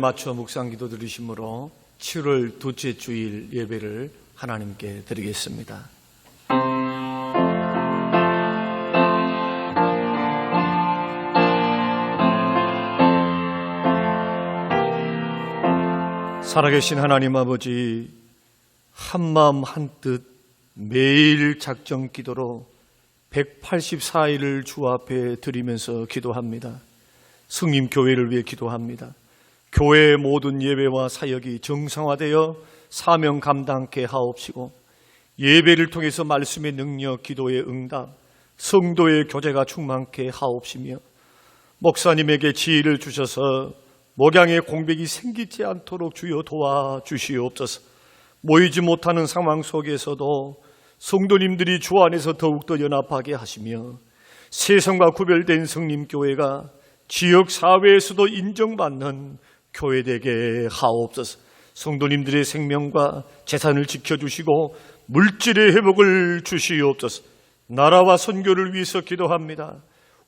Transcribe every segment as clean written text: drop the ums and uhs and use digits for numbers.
맞춰 묵상기도 드리심으로 7월 둘째 주일 예배를 하나님께 드리겠습니다. 살아계신 하나님 아버지, 한마음 한뜻 매일 작정 기도로 184일을 주 앞에 드리면서 기도합니다. 성림교회를 위해 기도합니다. 교회의 모든 예배와 사역이 정상화되어 사명 감당케 하옵시고, 예배를 통해서 말씀의 능력, 기도의 응답, 성도의 교제가 충만케 하옵시며, 목사님에게 지혜를 주셔서 목양의 공백이 생기지 않도록 주여 도와주시옵소서. 모이지 못하는 상황 속에서도 성도님들이 주 안에서 더욱더 연합하게 하시며, 세상과 구별된 성림교회가 지역 사회에서도 인정받는 교회 되게 하옵소서. 성도님들의 생명과 재산을 지켜주시고 물질의 회복을 주시옵소서. 나라와 선교를 위해서 기도합니다.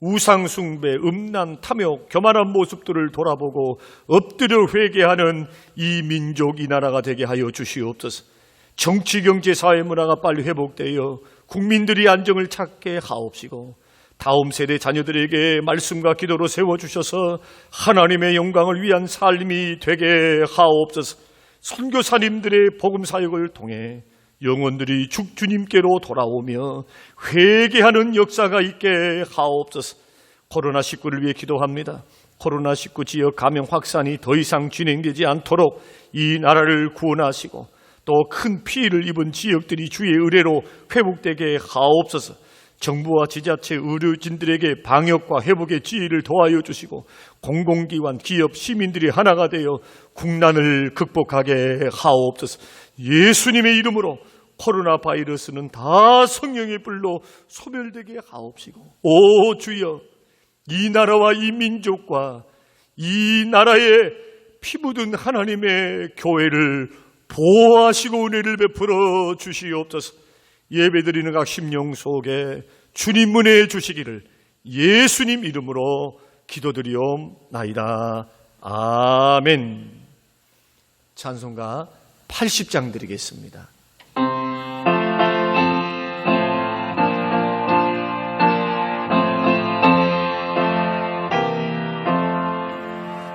우상숭배, 음란, 탐욕, 교만한 모습들을 돌아보고 엎드려 회개하는 이 민족, 이 나라가 되게 하여 주시옵소서. 정치, 경제, 사회, 문화가 빨리 회복되어 국민들이 안정을 찾게 하옵시고, 다음 세대 자녀들에게 말씀과 기도로 세워주셔서 하나님의 영광을 위한 삶이 되게 하옵소서. 선교사님들의 복음 사역을 통해 영혼들이 주님께로 돌아오며 회개하는 역사가 있게 하옵소서. 코로나19를 위해 기도합니다. 코로나19 지역 감염 확산이 더 이상 진행되지 않도록 이 나라를 구원하시고, 또 큰 피해를 입은 지역들이 주의 은혜로 회복되게 하옵소서. 정부와 지자체, 의료진들에게 방역과 회복의 지혜를 도와여 주시고, 공공기관, 기업, 시민들이 하나가 되어 국난을 극복하게 하옵소서. 예수님의 이름으로 코로나 바이러스는 다 성령의 불로 소멸되게 하옵시고, 오 주여, 이 나라와 이 민족과 이 나라에 피 묻은 하나님의 교회를 보호하시고 은혜를 베풀어 주시옵소서. 예배드리는 각 심령 속에 주님 은혜 주시기를 예수님 이름으로 기도드리옵나이다. 아멘. 찬송가 80장 드리겠습니다.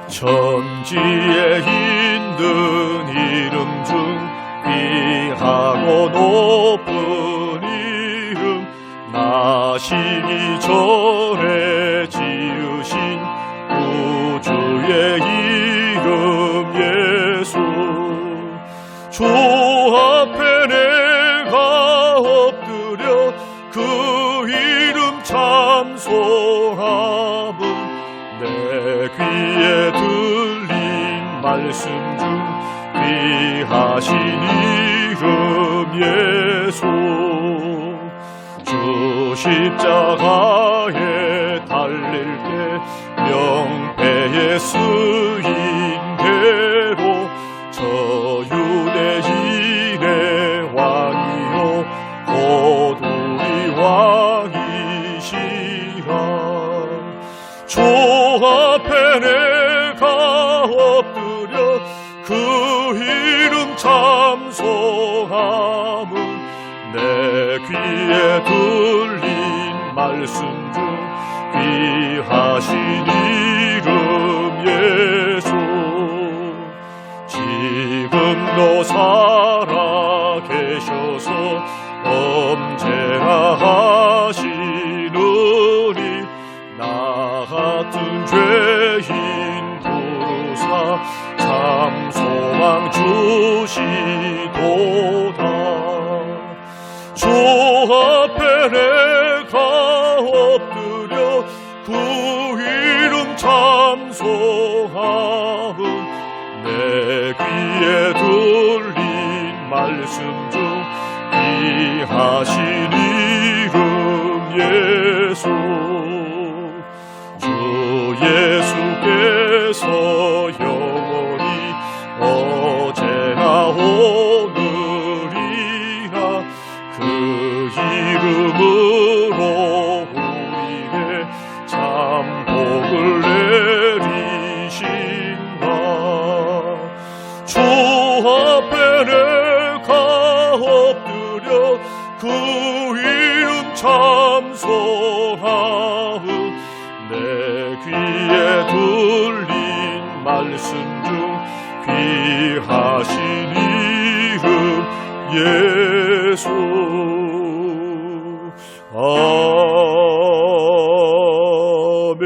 천지에 있는 이름 중 귀하고 높은 이름, 나시기 전에 지으신 우주의 이름 예수. 주 앞에 내가 엎드려 그 이름 찬송함은 내 귀에 들린 말씀 중 귀하신 이름 예수. 주 십자가에 달릴 때 명패에 쓰인 대로 저 유대인의 왕이요 곧 우리 왕이시라. 주 앞에 내가 엎드려 그 이름 찬송함은 내 귀에 들린 말씀 중 귀하신 이름 예수. 지금도 살아 계셔서 언제나 하시느니 나 같은 죄인 부르사 참 소망 주시도다. 주 앞에 내가 엎드려 그 이름 찬송함은 내 귀에 들린 말씀 중 귀하신 이름 예수. 주 예수께서 영원히 어제나 오늘이나 그 이름으로 우리에게 참 복을 내리신다. 참소하음 내 귀에 들린 말씀 중 귀하신 이름 예수. 아멘.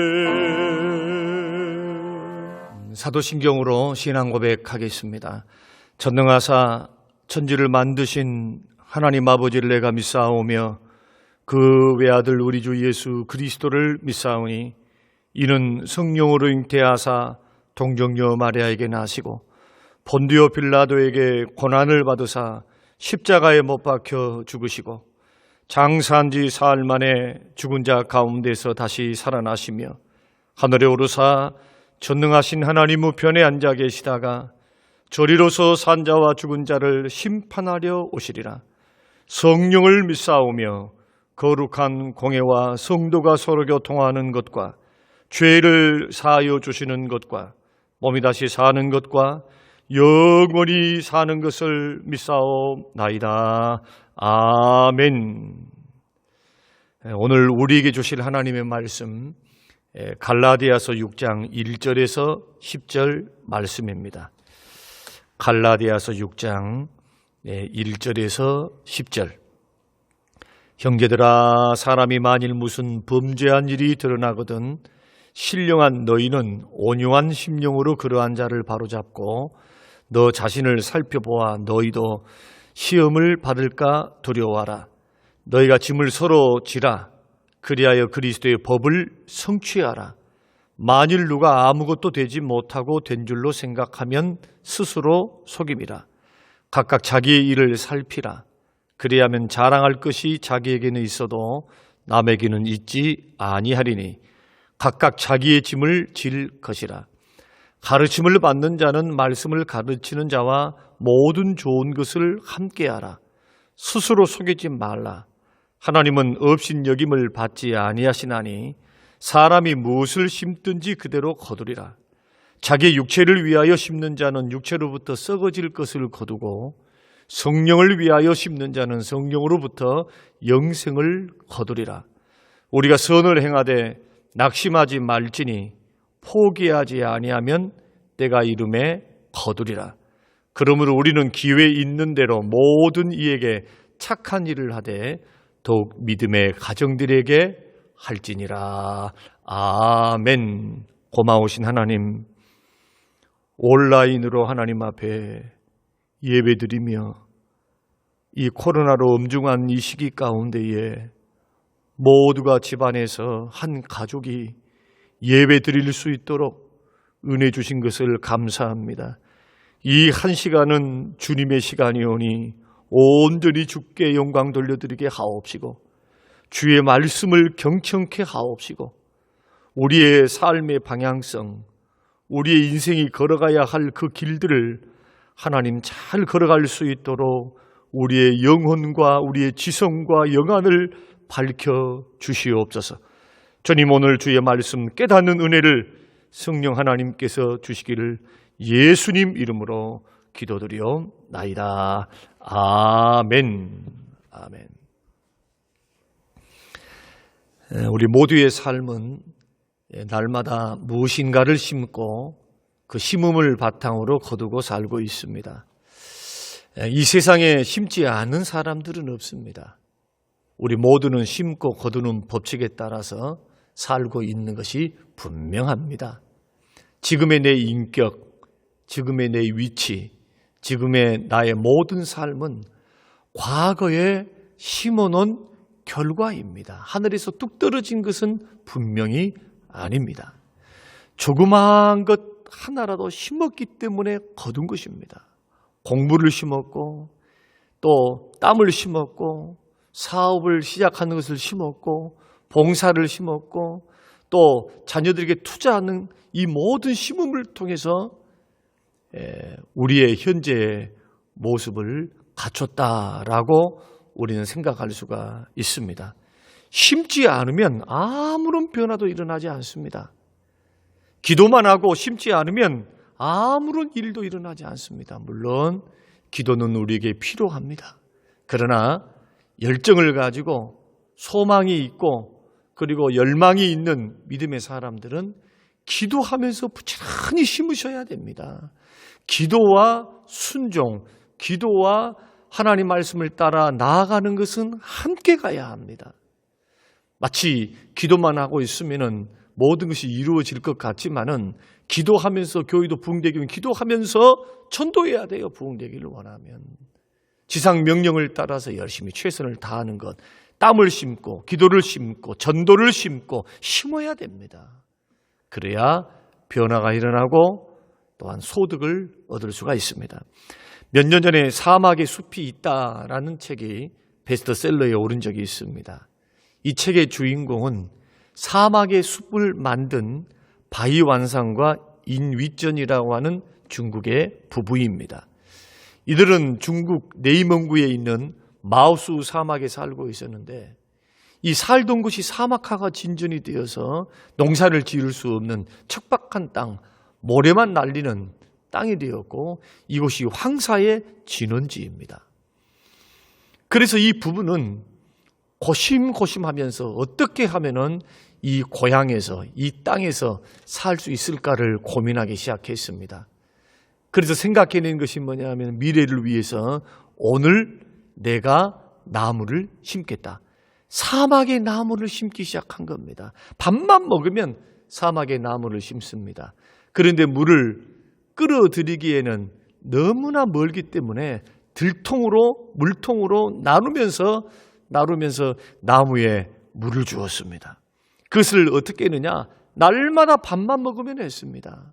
사도신경으로 신앙 고백하겠습니다. 전능하사 천지를 만드신 하나님 아버지를 내가 믿사오며 그 외아들 우리 주 예수 그리스도를 믿사오니 이는 성령으로 잉태하사 동정녀 마리아에게 나시고 본디오 빌라도에게 고난을 받으사 십자가에 못 박혀 죽으시고 장사한 지 사흘 만에 죽은 자 가운데서 다시 살아나시며 하늘에 오르사 전능하신 하나님 우편에 앉아 계시다가 저리로서 산 자와 죽은 자를 심판하려 오시리라. 성령을 믿사오며 거룩한 공회와 성도가 서로 교통하는 것과 죄를 사하여 주시는 것과 몸이 다시 사는 것과 영원히 사는 것을 믿사옵나이다. 아멘. 오늘 우리에게 주실 하나님의 말씀 갈라디아서 6장 1절에서 10절 말씀입니다. 갈라디아서 6장 1절에서 10절. 형제들아, 사람이 만일 무슨 범죄한 일이 드러나거든 신령한 너희는 온유한 심령으로 그러한 자를 바로잡고 너 자신을 살펴보아 너희도 시험을 받을까 두려워하라. 너희가 짐을 서로 지라. 그리하여 그리스도의 법을 성취하라. 만일 누가 아무것도 되지 못하고 된 줄로 생각하면 스스로 속임이라. 각각 자기의 일을 살피라. 그리하면 자랑할 것이 자기에게는 있어도 남에게는 있지 아니하리니 각각 자기의 짐을 질 것이라. 가르침을 받는 자는 말씀을 가르치는 자와 모든 좋은 것을 함께하라. 스스로 속이지 말라. 하나님은 업신여김을 받지 아니하시나니 사람이 무엇을 심든지 그대로 거두리라. 자기 육체를 위하여 심는 자는 육체로부터 썩어질 것을 거두고 성령을 위하여 심는 자는 성령으로부터 영생을 거두리라. 우리가 선을 행하되 낙심하지 말지니 포기하지 아니하면 때가 이름에 거두리라. 그러므로 우리는 기회 있는 대로 모든 이에게 착한 일을 하되 더욱 믿음의 가정들에게 할지니라. 아멘. 고마우신 하나님, 온라인으로 하나님 앞에 예배드리며 이 코로나로 엄중한 이 시기 가운데에 모두가 집안에서 한 가족이 예배드릴 수 있도록 은혜 주신 것을 감사합니다. 이 한 시간은 주님의 시간이오니 온전히 주께 영광 돌려드리게 하옵시고 주의 말씀을 경청케 하옵시고 우리의 삶의 방향성, 우리의 인생이 걸어가야 할 그 길들을 하나님 잘 걸어갈 수 있도록 우리의 영혼과 우리의 지성과 영안을 밝혀 주시옵소서. 주님, 오늘 주의 말씀 깨닫는 은혜를 성령 하나님께서 주시기를 예수님 이름으로 기도드리옵나이다. 아멘. 아멘. 우리 모두의 삶은 날마다 무엇인가를 심고 그 심음을 바탕으로 거두고 살고 있습니다. 이 세상에 심지 않은 사람들은 없습니다. 우리 모두는 심고 거두는 법칙에 따라서 살고 있는 것이 분명합니다. 지금의 내 인격, 지금의 내 위치, 지금의 나의 모든 삶은 과거에 심어놓은 결과입니다. 하늘에서 뚝 떨어진 것은 분명히 아닙니다. 조그마한 것 하나라도 심었기 때문에 거둔 것입니다. 공부를 심었고 또 땀을 심었고 사업을 시작하는 것을 심었고 봉사를 심었고 또 자녀들에게 투자하는 이 모든 심음을 통해서 우리의 현재의 모습을 갖췄다라고 우리는 생각할 수가 있습니다. 심지 않으면 아무런 변화도 일어나지 않습니다. 기도만 하고 심지 않으면 아무런 일도 일어나지 않습니다. 물론 기도는 우리에게 필요합니다. 그러나 열정을 가지고 소망이 있고 그리고 열망이 있는 믿음의 사람들은 기도하면서 부지런히 심으셔야 됩니다. 기도와 순종, 기도와 하나님 말씀을 따라 나아가는 것은 함께 가야 합니다. 마치 기도만 하고 있으면 모든 것이 이루어질 것 같지만은 기도하면서 교회도 부흥되기는 기도하면서 전도해야 돼요. 부흥되기를 원하면. 지상 명령을 따라서 열심히 최선을 다하는 것, 땀을 심고 기도를 심고 전도를 심고 심어야 됩니다. 그래야 변화가 일어나고 또한 소득을 얻을 수가 있습니다. 몇 년 전에 사막의 숲이 있다라는 책이 베스트셀러에 오른 적이 있습니다. 이 책의 주인공은 사막의 숲을 만든 바이완상과 인위전이라고 하는 중국의 부부입니다. 이들은 중국 내이멍구에 있는 마오수 사막에 살고 있었는데 이 살던 곳이 사막화가 진전이 되어서 농사를 지을 수 없는 척박한 땅, 모래만 날리는 땅이 되었고 이곳이 황사의 진원지입니다. 그래서 이 부부는 고심고심하면서 어떻게 하면은 이 고향에서 이 땅에서 살 수 있을까를 고민하기 시작했습니다. 그래서 생각해낸 것이 뭐냐면 미래를 위해서 오늘 내가 나무를 심겠다. 사막에 나무를 심기 시작한 겁니다. 밥만 먹으면 사막에 나무를 심습니다. 그런데 물을 끌어들이기에는 너무나 멀기 때문에 들통으로 물통으로 나누면서 나무에 물을 주었습니다. 그것을 어떻게 했느냐? 날마다 밥만 먹으면 했습니다.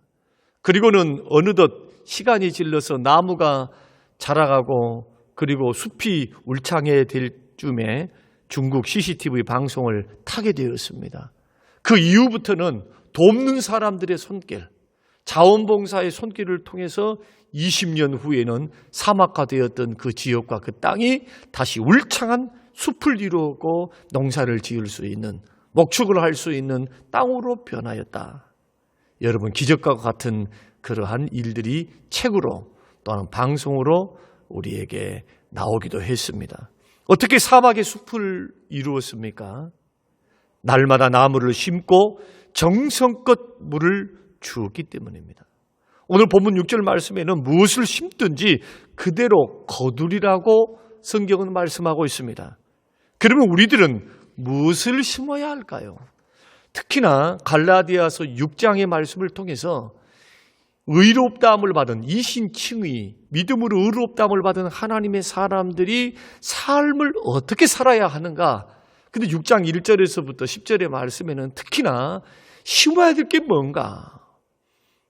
그리고는 어느덧 시간이 질러서 나무가 자라가고 그리고 숲이 울창해 될 쯤에 중국 CCTV 방송을 타게 되었습니다. 그 이후부터는 돕는 사람들의 손길, 자원봉사의 손길을 통해서 20년 후에는 사막화되었던 그 지역과 그 땅이 다시 울창한 숲을 이루고 농사를 지을 수 있는, 목축을 할 수 있는 땅으로 변하였다. 여러분, 기적과 같은 그러한 일들이 책으로 또는 방송으로 우리에게 나오기도 했습니다. 어떻게 사막의 숲을 이루었습니까? 날마다 나무를 심고 정성껏 물을 주었기 때문입니다. 오늘 본문 6절 말씀에는 무엇을 심든지 그대로 거두리라고 성경은 말씀하고 있습니다. 그러면 우리들은 무엇을 심어야 할까요? 특히나 갈라디아서 6장의 말씀을 통해서 의롭다함을 받은 이신칭의, 믿음으로 의롭다함을 받은 하나님의 사람들이 삶을 어떻게 살아야 하는가? 근데 6장 1절에서부터 10절의 말씀에는 특히나 심어야 될 게 뭔가?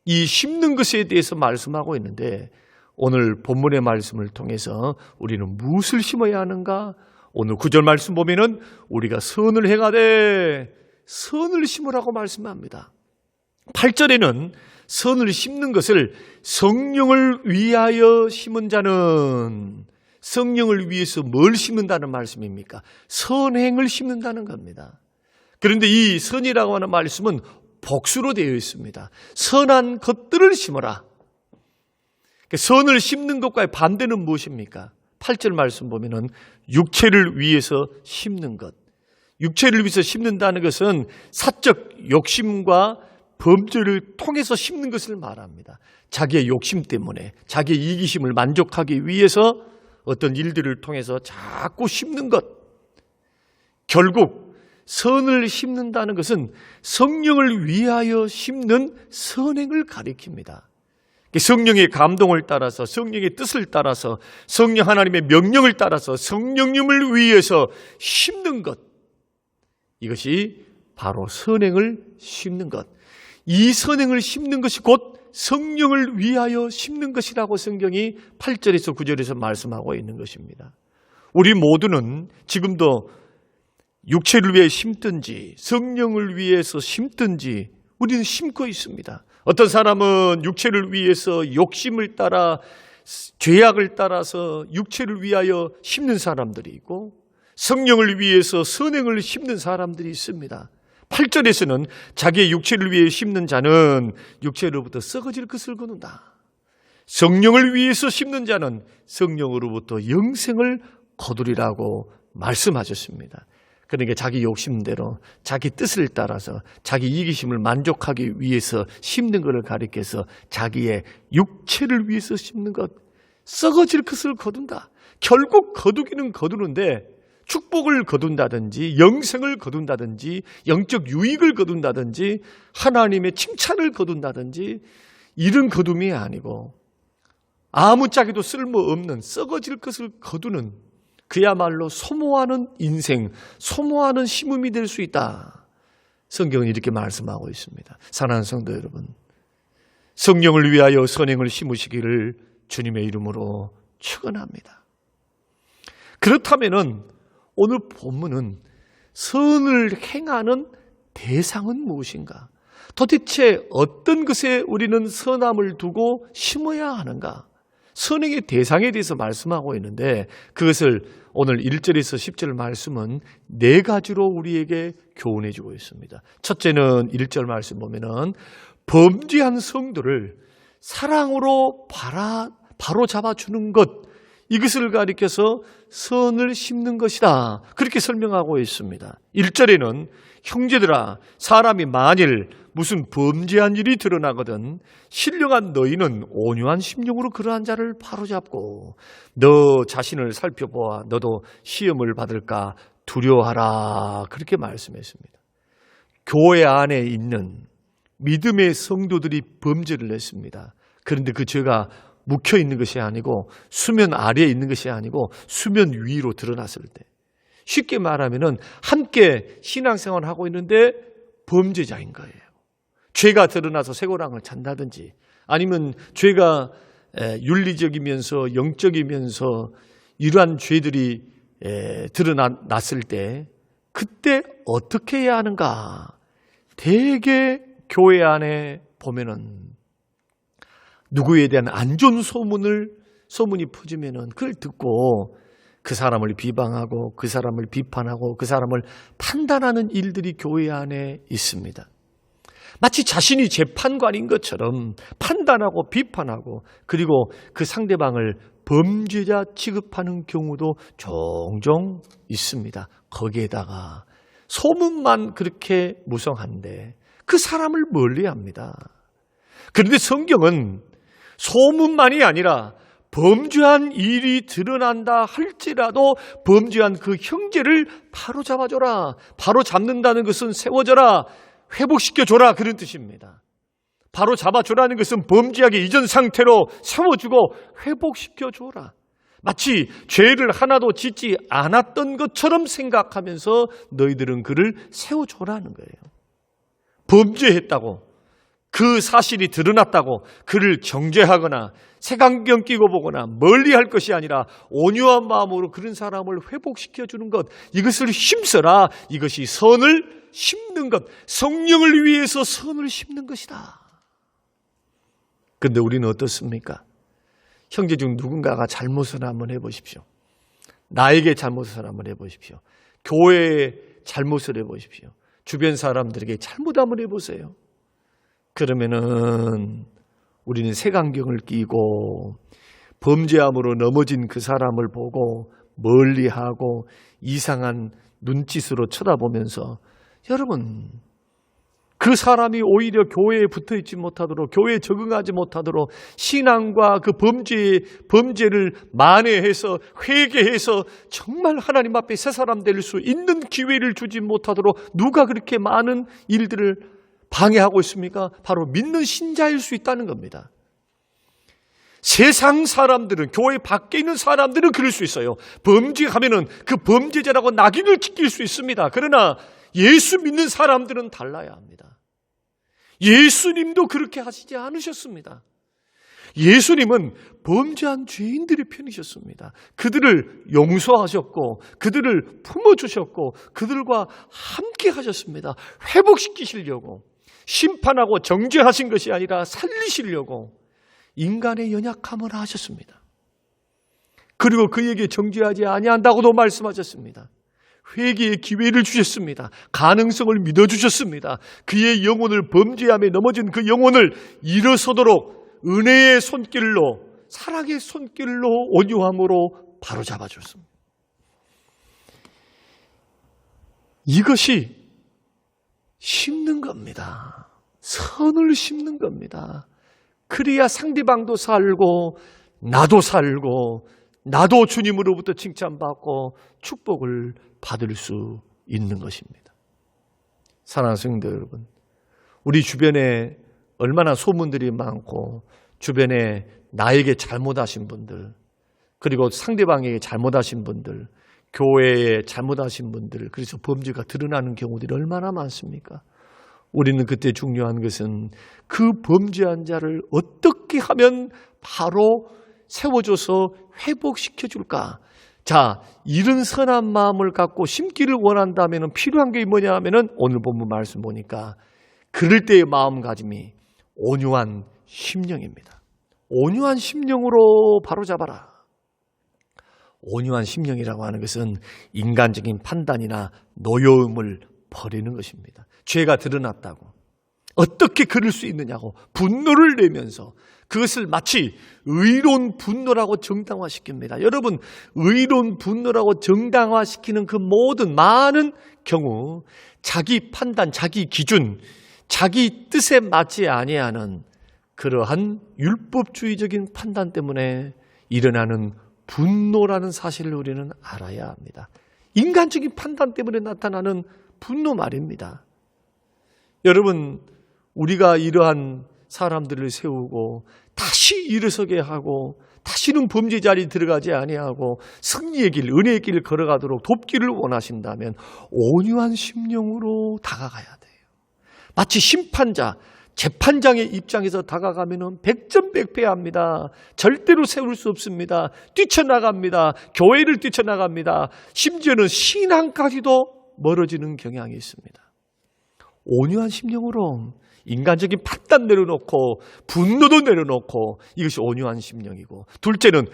이 심는 것에 대해서 말씀하고 있는데 오늘 본문의 말씀을 통해서 우리는 무엇을 심어야 하는가? 오늘 9절 말씀 보면은 우리가 선을 행하되 선을 심으라고 말씀합니다. 8절에는 선을 심는 것을 성령을 위하여 심은 자는 성령을 위해서 뭘 심는다는 말씀입니까? 선행을 심는다는 겁니다. 그런데 이 선이라고 하는 말씀은 복수로 되어 있습니다. 선한 것들을 심어라. 선을 심는 것과의 반대는 무엇입니까? 8절 말씀 보면은 육체를 위해서 심는 것. 육체를 위해서 심는다는 것은 사적 욕심과 범죄를 통해서 심는 것을 말합니다. 자기의 욕심 때문에 자기의 이기심을 만족하기 위해서 어떤 일들을 통해서 자꾸 심는 것. 결국 선을 심는다는 것은 성령을 위하여 심는 선행을 가리킵니다. 성령의 감동을 따라서 성령의 뜻을 따라서 성령 하나님의 명령을 따라서 성령님을 위해서 심는 것. 이것이 바로 선행을 심는 것. 이 선행을 심는 것이 곧 성령을 위하여 심는 것이라고 성경이 8절에서 9절에서 말씀하고 있는 것입니다. 우리 모두는 지금도 육체를 위해 심든지 성령을 위해서 심든지 우리는 심고 있습니다. 어떤 사람은 육체를 위해서 욕심을 따라 죄악을 따라서 육체를 위하여 심는 사람들이 있고 성령을 위해서 선행을 심는 사람들이 있습니다. 8절에서는 자기의 육체를 위해 심는 자는 육체로부터 썩어질 것을 거둔다. 성령을 위해서 심는 자는 성령으로부터 영생을 거두리라고 말씀하셨습니다. 그러니까 자기 욕심대로 자기 뜻을 따라서 자기 이기심을 만족하기 위해서 심는 것을 가리켜서 자기의 육체를 위해서 심는 것, 썩어질 것을 거둔다. 결국 거두기는 거두는데 축복을 거둔다든지 영생을 거둔다든지 영적 유익을 거둔다든지 하나님의 칭찬을 거둔다든지 이런 거둠이 아니고 아무짝에도 쓸모없는 썩어질 것을 거두는 그야말로 소모하는 인생, 소모하는 심음이 될 수 있다. 성경은 이렇게 말씀하고 있습니다. 사랑하는 성도 여러분, 성령을 위하여 선행을 심으시기를 주님의 이름으로 축원합니다. 그렇다면은 오늘 본문은 선을 행하는 대상은 무엇인가? 도대체 어떤 것에 우리는 선함을 두고 심어야 하는가? 선행의 대상에 대해서 말씀하고 있는데 그것을 오늘 1절에서 10절 말씀은 네 가지로 우리에게 교훈해 주고 있습니다. 첫째는 1절 말씀 보면은 범죄한 성도를 사랑으로 바로 잡아주는 것, 이것을 가리켜서 선을 심는 것이다. 그렇게 설명하고 있습니다. 1절에는 형제들아, 사람이 만일 무슨 범죄한 일이 드러나거든 신령한 너희는 온유한 심령으로 그러한 자를 바로잡고 너 자신을 살펴보아 너도 시험을 받을까 두려워하라. 그렇게 말씀했습니다. 교회 안에 있는 믿음의 성도들이 범죄를 했습니다. 그런데 그 죄가 묵혀 있는 것이 아니고 수면 아래에 있는 것이 아니고 수면 위로 드러났을 때, 쉽게 말하면은 함께 신앙생활을 하고 있는데 범죄자인 거예요. 죄가 드러나서 쇠고랑을 찬다든지 아니면 죄가 윤리적이면서 영적이면서 이러한 죄들이 드러났을 때 그때 어떻게 해야 하는가? 대개 교회 안에 보면은 누구에 대한 안 좋은 소문이 퍼지면은 그걸 듣고 그 사람을 비방하고 그 사람을 비판하고 그 사람을 판단하는 일들이 교회 안에 있습니다. 마치 자신이 재판관인 것처럼 판단하고 비판하고 그리고 그 상대방을 범죄자 취급하는 경우도 종종 있습니다. 거기에다가 소문만 그렇게 무성한데 그 사람을 멀리합니다. 그런데 성경은 소문만이 아니라 범죄한 일이 드러난다 할지라도 범죄한 그 형제를 바로 잡아줘라. 바로 잡는다는 것은 세워줘라. 회복시켜줘라. 그런 뜻입니다. 바로 잡아줘라는 것은 범죄하기 이전 상태로 세워주고 회복시켜줘라. 마치 죄를 하나도 짓지 않았던 것처럼 생각하면서 너희들은 그를 세워줘라는 거예요. 범죄했다고 그 사실이 드러났다고 그를 정죄하거나 색안경 끼고 보거나 멀리할 것이 아니라 온유한 마음으로 그런 사람을 회복시켜주는 것, 이것을 힘써라. 이것이 선을 심는 것, 성령을 위해서 선을 심는 것이다. 그런데 우리는 어떻습니까? 형제 중 누군가가 잘못을 한번 해보십시오. 나에게 잘못을 한번 해보십시오. 교회에 잘못을 해보십시오. 주변 사람들에게 잘못 한번 해보세요. 그러면은 우리는 색안경을 끼고 범죄함으로 넘어진 그 사람을 보고 멀리하고 이상한 눈짓으로 쳐다보면서 여러분, 그 사람이 오히려 교회에 붙어있지 못하도록, 교회에 적응하지 못하도록 신앙과 그 범죄를 만회해서 회개해서 정말 하나님 앞에 새 사람 될 수 있는 기회를 주지 못하도록 누가 그렇게 많은 일들을 방해하고 있습니까? 바로 믿는 신자일 수 있다는 겁니다. 세상 사람들은, 교회 밖에 있는 사람들은 그럴 수 있어요. 범죄하면은 그 범죄자라고 낙인을 찍힐 수 있습니다. 그러나 예수 믿는 사람들은 달라야 합니다. 예수님도 그렇게 하시지 않으셨습니다. 예수님은 범죄한 죄인들의 편이셨습니다. 그들을 용서하셨고 그들을 품어주셨고 그들과 함께 하셨습니다. 회복시키시려고, 심판하고 정죄하신 것이 아니라 살리시려고 인간의 연약함을 하셨습니다. 그리고 그에게 정죄하지 아니한다고도 말씀하셨습니다. 회개의 기회를 주셨습니다. 가능성을 믿어주셨습니다. 그의 영혼을, 범죄함에 넘어진 그 영혼을 일어서도록 은혜의 손길로, 사랑의 손길로, 온유함으로 바로잡아 줬습니다. 이것이 심는 겁니다. 선을 심는 겁니다. 그래야 상대방도 살고 나도 살고 나도 주님으로부터 칭찬받고 축복을 받을 수 있는 것입니다. 사랑하는 성도 여러분, 우리 주변에 얼마나 소문들이 많고 주변에 나에게 잘못하신 분들, 그리고 상대방에게 잘못하신 분들, 교회에 잘못하신 분들, 그래서 범죄가 드러나는 경우들이 얼마나 많습니까? 우리는 그때 중요한 것은 그 범죄한 자를 어떻게 하면 바로 세워줘서 회복시켜줄까? 자, 이런 선한 마음을 갖고 심기를 원한다면 필요한 게 뭐냐 하면은 오늘 본문 말씀 보니까 그럴 때의 마음가짐이 온유한 심령입니다. 온유한 심령으로 바로잡아라. 온유한 심령이라고 하는 것은 인간적인 판단이나 노여움을 버리는 것입니다. 죄가 드러났다고 어떻게 그럴 수 있느냐고 분노를 내면서 그것을 마치 의로운 분노라고 정당화시킵니다. 여러분, 의로운 분노라고 정당화시키는 그 모든 많은 경우 자기 판단, 자기 기준, 자기 뜻에 맞지 아니하는 그러한 율법주의적인 판단 때문에 일어나는 분노라는 사실을 우리는 알아야 합니다. 인간적인 판단 때문에 나타나는 분노 말입니다. 여러분, 우리가 이러한 사람들을 세우고 다시 일어서게 하고 다시는 범죄 자리에 들어가지 아니하고 승리의 길, 은혜의 길을 걸어가도록 돕기를 원하신다면 온유한 심령으로 다가가야 돼요. 마치 심판자, 재판장의 입장에서 다가가면 백전백패합니다. 절대로 세울 수 없습니다. 뛰쳐나갑니다. 교회를 뛰쳐나갑니다. 심지어는 신앙까지도 멀어지는 경향이 있습니다. 온유한 심령으로 인간적인 판단 내려놓고 분노도 내려놓고 이것이 온유한 심령이고, 둘째는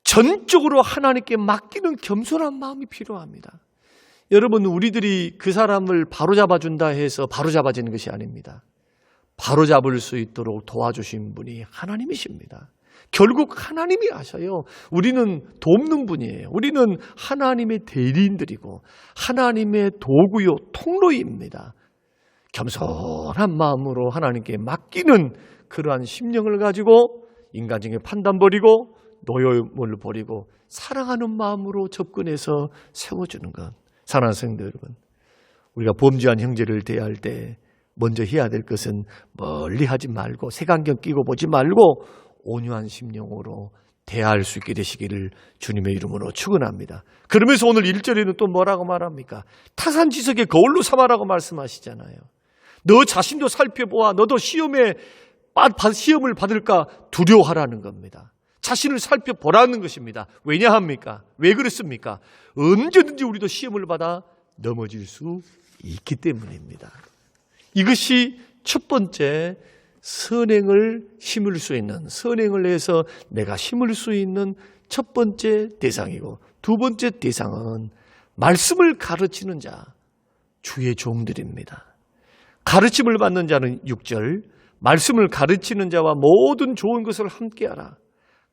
전적으로 하나님께 맡기는 겸손한 마음이 필요합니다. 여러분, 우리들이 그 사람을 바로잡아준다 해서 바로잡아지는 것이 아닙니다. 바로잡을 수 있도록 도와주신 분이 하나님이십니다. 결국 하나님이 하셔요. 우리는 돕는 분이에요. 우리는 하나님의 대리인들이고 하나님의 도구요 통로입니다. 겸손한 마음으로 하나님께 맡기는 그러한 심령을 가지고 인간적인 판단 버리고 노여움을 버리고 사랑하는 마음으로 접근해서 세워주는 것. 사랑하는 성도 여러분, 우리가 범죄한 형제를 대할 때 먼저 해야 될 것은 멀리 하지 말고 색안경 끼고 보지 말고 온유한 심령으로 대할 수 있게 되시기를 주님의 이름으로 축원합니다. 그러면서 오늘 1절에는 또 뭐라고 말합니까? 타산지석의 거울로 삼아라고 말씀하시잖아요. 너 자신도 살펴보아 너도 시험을 받을까 두려워하라는 겁니다. 자신을 살펴보라는 것입니다. 왜냐합니까? 왜 그렇습니까? 언제든지 우리도 시험을 받아 넘어질 수 있기 때문입니다. 이것이 첫 번째 선행을 심을 수 있는, 선행을 해서 내가 심을 수 있는 첫 번째 대상이고, 두 번째 대상은 말씀을 가르치는 자, 주의 종들입니다. 가르침을 받는 자는 6절, 말씀을 가르치는 자와 모든 좋은 것을 함께하라.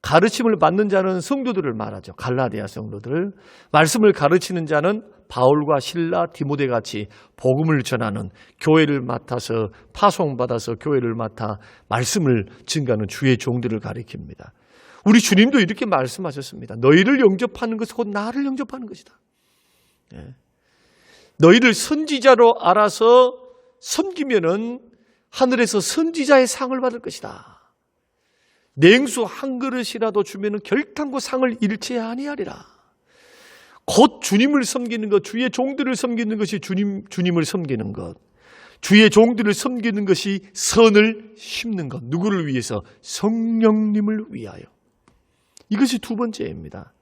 가르침을 받는 자는 성도들을 말하죠. 갈라디아 성도들. 말씀을 가르치는 자는 바울과 실라, 디모데 같이 복음을 전하는, 교회를 맡아서 파송받아서 교회를 맡아 말씀을 증가하는 주의 종들을 가리킵니다. 우리 주님도 이렇게 말씀하셨습니다. 너희를 영접하는 것은 곧 나를 영접하는 것이다. 너희를 선지자로 알아서 섬기면은 하늘에서 선지자의 상을 받을 것이다. 냉수 한 그릇이라도 주면은 결탄고 상을 잃지 아니하리라. 곧 주님을 섬기는 것, 주의 종들을 섬기는 것이 주님을 섬기는 것, 주의 종들을 섬기는 것이 선을 심는 것. 누구를 위해서? 성령님을 위하여. 이것이 두 번째입니다.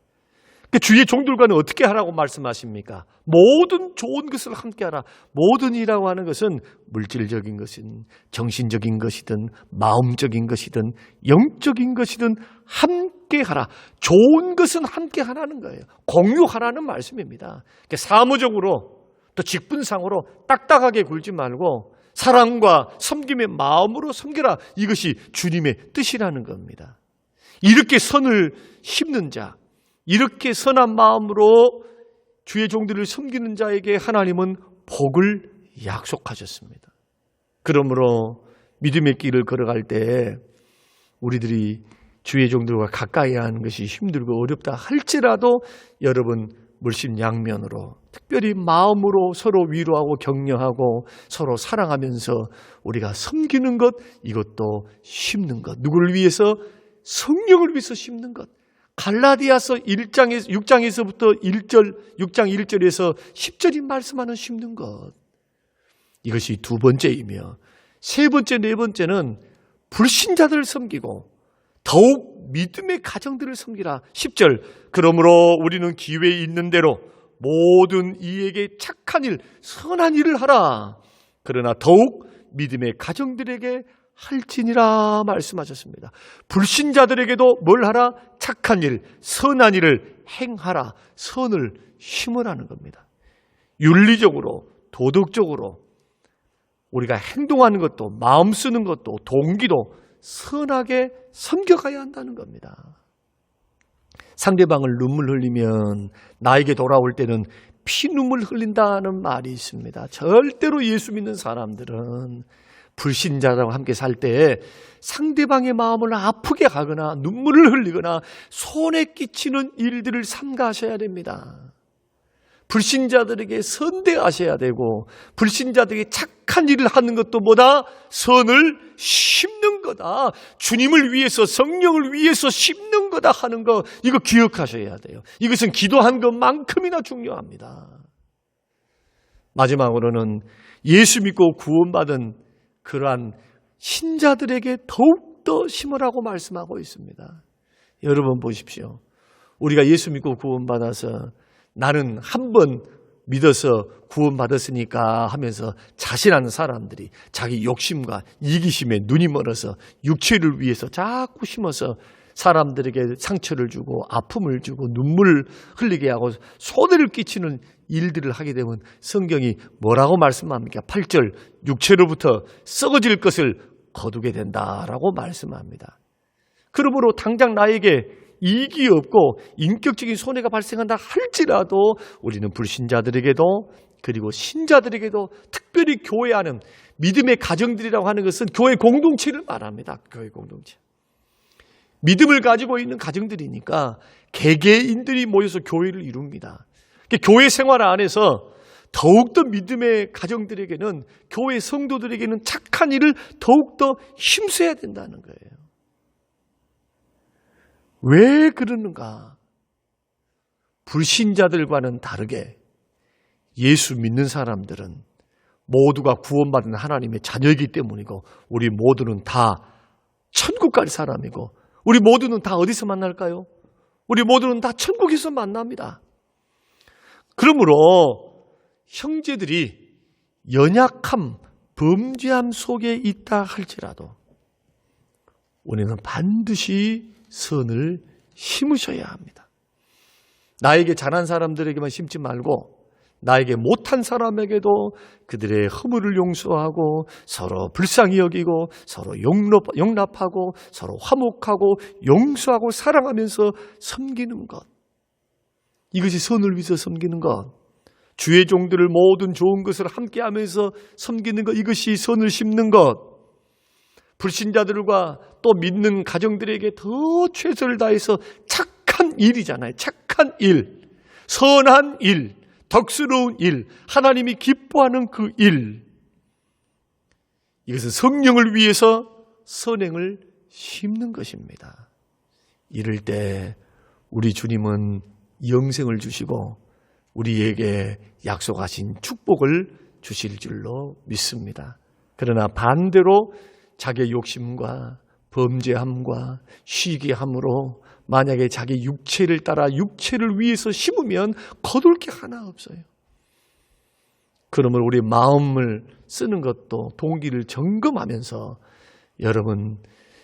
그러니까 주의 종들과는 어떻게 하라고 말씀하십니까? 모든 좋은 것을 함께 하라. 모든 이라고 하는 것은 물질적인 것이든 정신적인 것이든 마음적인 것이든 영적인 것이든 함께 하라. 좋은 것은 함께 하라는 거예요. 공유하라는 말씀입니다. 그러니까 사무적으로 또 직분상으로 딱딱하게 굴지 말고 사랑과 섬김의 마음으로 섬겨라. 이것이 주님의 뜻이라는 겁니다. 이렇게 선을 심는 자, 이렇게 선한 마음으로 주의 종들을 섬기는 자에게 하나님은 복을 약속하셨습니다. 그러므로 믿음의 길을 걸어갈 때 우리들이 주의 종들과 가까이 하는 것이 힘들고 어렵다 할지라도 여러분 물심양면으로 특별히 마음으로 서로 위로하고 격려하고 서로 사랑하면서 우리가 섬기는 것, 이것도 심는 것. 누구를 위해서? 성령을 위해서 심는 것. 갈라디아서 6장에서부터 6장 1절에서 10절이 말씀하는 심는 것. 이것이 두 번째이며 세 번째, 네 번째는 불신자들을 섬기고 더욱 믿음의 가정들을 섬기라. 10절, 그러므로 우리는 기회에 있는 대로 모든 이에게 착한 일, 선한 일을 하라. 그러나 더욱 믿음의 가정들에게 할지니라 말씀하셨습니다. 불신자들에게도 뭘 하라? 착한 일, 선한 일을 행하라. 선을 심으라는 겁니다. 윤리적으로, 도덕적으로 우리가 행동하는 것도, 마음 쓰는 것도, 동기도 선하게 섬겨가야 한다는 겁니다. 상대방을 눈물 흘리면 나에게 돌아올 때는 피눈물 흘린다는 말이 있습니다. 절대로 예수 믿는 사람들은 불신자들과 함께 살 때 상대방의 마음을 아프게 하거나 눈물을 흘리거나 손에 끼치는 일들을 삼가하셔야 됩니다. 불신자들에게 선대하셔야 되고 불신자들에게 착한 일을 하는 것도 뭐다? 선을 심는 거다. 주님을 위해서, 성령을 위해서 심는 거다 하는 거, 이거 기억하셔야 돼요. 이것은 기도한 것만큼이나 중요합니다. 마지막으로는 예수 믿고 구원받은 그러한 신자들에게 더욱더 심으라고 말씀하고 있습니다. 여러분 보십시오. 우리가 예수 믿고 구원받아서 나는 한 번 믿어서 구원받았으니까 하면서 자신하는 사람들이 자기 욕심과 이기심에 눈이 멀어서 육체를 위해서 자꾸 심어서 사람들에게 상처를 주고 아픔을 주고 눈물을 흘리게 하고 손해를 끼치는 일들을 하게 되면 성경이 뭐라고 말씀합니까? 8절, 육체로부터 썩어질 것을 거두게 된다라고 말씀합니다. 그러므로 당장 나에게 이익이 없고 인격적인 손해가 발생한다 할지라도 우리는 불신자들에게도 그리고 신자들에게도 특별히 교회 하는 믿음의 가정들이라고 하는 것은 교회 공동체를 말합니다. 교회 공동체. 믿음을 가지고 있는 가정들이니까 개개인들이 모여서 교회를 이룹니다. 교회 생활 안에서 더욱더 믿음의 가정들에게는 교회 성도들에게는 착한 일을 더욱더 힘써야 된다는 거예요. 왜 그러는가? 불신자들과는 다르게 예수 믿는 사람들은 모두가 구원받은 하나님의 자녀이기 때문이고 우리 모두는 다 천국 갈 사람이고 우리 모두는 다 어디서 만날까요? 우리 모두는 다 천국에서 만납니다. 그러므로 형제들이 연약함, 범죄함 속에 있다 할지라도 우리는 반드시 선을 심으셔야 합니다. 나에게 잘한 사람들에게만 심지 말고 나에게 못한 사람에게도 그들의 허물을 용서하고 서로 불쌍히 여기고 서로 용납하고 서로 화목하고 용서하고 사랑하면서 섬기는 것. 이것이 선을 위해서 섬기는 것. 주의 종들을 모든 좋은 것을 함께하면서 섬기는 것. 이것이 선을 심는 것. 불신자들과 또 믿는 가정들에게 더 최선을 다해서 착한 일이잖아요. 착한 일, 선한 일, 덕스러운 일, 하나님이 기뻐하는 그 일. 이것은 성령을 위해서 선행을 심는 것입니다. 이럴 때 우리 주님은 영생을 주시고 우리에게 약속하신 축복을 주실 줄로 믿습니다. 그러나 반대로 자기의 욕심과 범죄함과 시기함으로 만약에 자기 육체를 따라 육체를 위해서 심으면 거둘 게 하나 없어요. 그러면 우리 마음을 쓰는 것도 동기를 점검하면서 여러분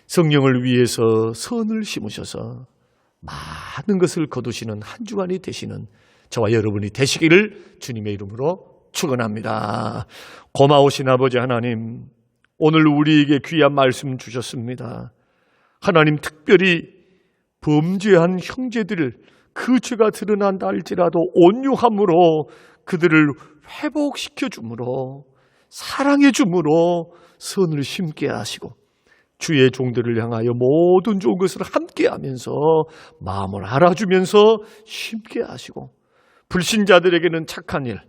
성령을 위해서 선을 심으셔서 많은 것을 거두시는 한 주간이 되시는 저와 여러분이 되시기를 주님의 이름으로 축원합니다. 고마우신 아버지 하나님, 오늘 우리에게 귀한 말씀 주셨습니다. 하나님, 특별히 범죄한 형제들을 그 죄가 드러난다 할지라도 온유함으로 그들을 회복시켜 주므로 사랑해 주므로 선을 심게 하시고 주의 종들을 향하여 모든 좋은 것을 함께 하면서 마음을 알아주면서 심게 하시고 불신자들에게는 착한 일,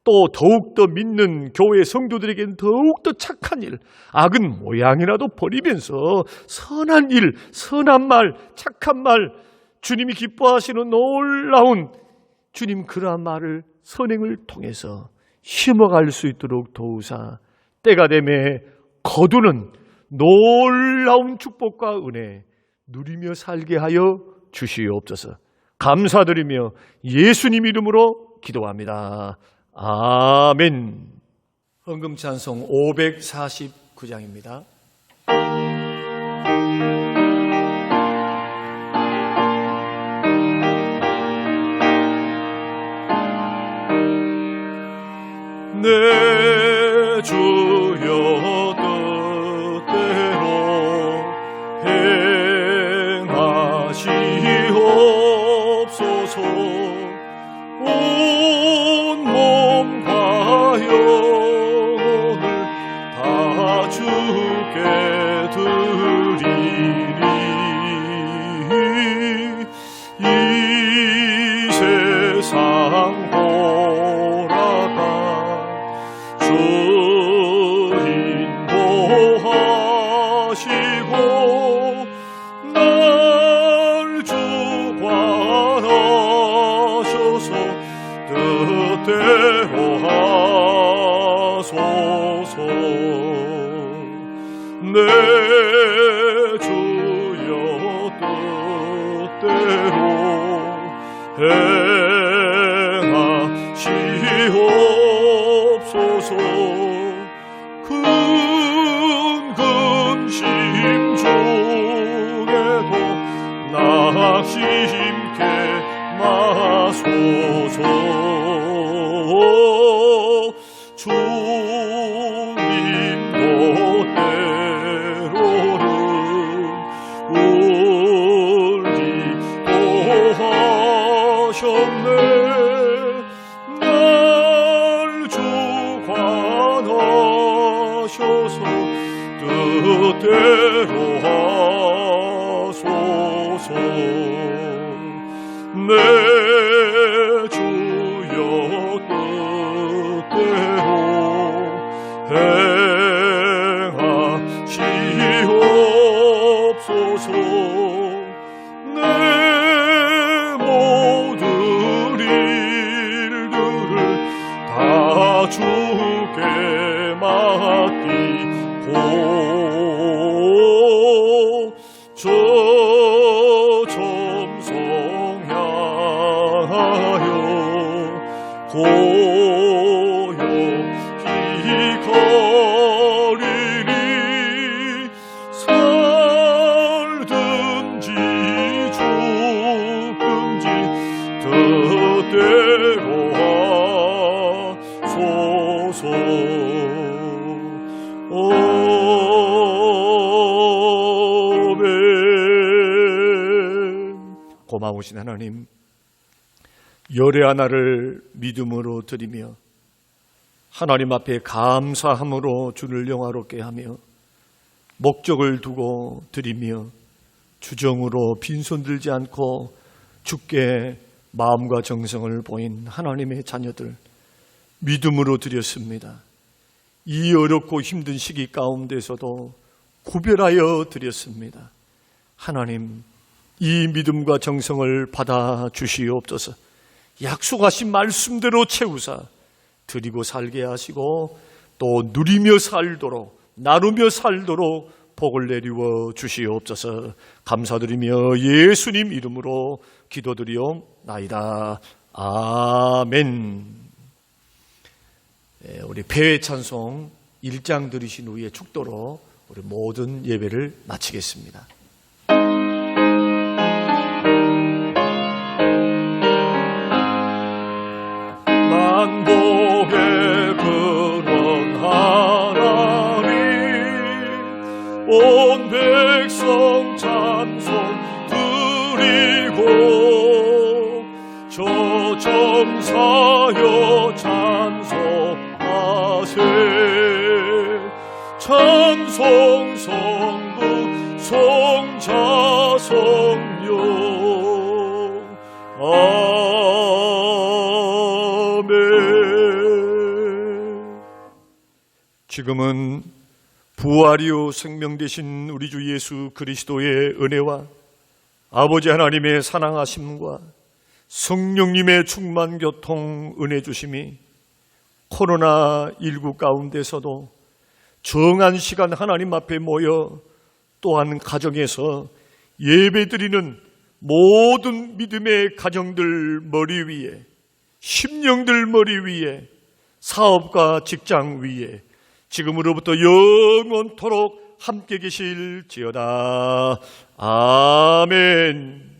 또 더욱더 믿는 교회 성도들에게는 더욱더 착한 일, 악은 모양이라도 버리면서 선한 일, 선한 말, 착한 말, 주님이 기뻐하시는 놀라운 주님 그러한 말을 선행을 통해서 심어갈 수 있도록 도우사 때가 되매 거두는 놀라운 축복과 은혜 누리며 살게 하여 주시옵소서. 감사드리며 예수님 이름으로 기도합니다. 아멘. 헌금 찬송 549장입니다. 내 주여 뜻대로 행하시옵소서. 온 몸과 영혼을 다 주께 드리리. 이 세상 인도하시고 날 주관하셔서 뜻대로 하소서. 내 주여 뜻대로 행하시옵소서. 근심 중에도 낙심케 마소서. 주님도 때로는 울기도 하셨네. 날 주관하셔서 뜻대로 하소서. 내 주여 뜻대로 행하시옵소서. 내 모든 일들을 다 주께 맡기고 저 점성향하여 고요히 거리니 살든지 죽든지 뜻대로 하소서. 고마우신 하나님, 열의 하나를 믿음으로 드리며 하나님 앞에 감사함으로 주를 영화롭게 하며 목적을 두고 드리며 주정으로 빈손 들지 않고 주께 마음과 정성을 보인 하나님의 자녀들 믿음으로 드렸습니다. 이 어렵고 힘든 시기 가운데서도 구별하여 드렸습니다. 하나님, 이 믿음과 정성을 받아 주시옵소서. 약속하신 말씀대로 채우사 드리고 살게 하시고 또 누리며 살도록 나누며 살도록 복을 내리워 주시옵소서. 감사드리며 예수님 이름으로 기도드리옵나이다. 아멘. 우리 배회 찬송 1장 들으신 후에 축도로 우리 모든 예배를 마치겠습니다. 만복의 근원 하나님 온 백성 찬송 드리고 찬송 성부 성자 성령 아멘. 지금은 부활이요 생명 되신 우리 주 예수 그리스도의 은혜와 아버지 하나님의 사랑하심과 성령님의 충만 교통 은혜 주심이 코로나19 가운데서도 정한 시간 하나님 앞에 모여 또한 가정에서 예배드리는 모든 믿음의 가정들 머리 위에, 심령들 머리 위에, 사업과 직장 위에 지금으로부터 영원토록 함께 계실지어다. 아멘.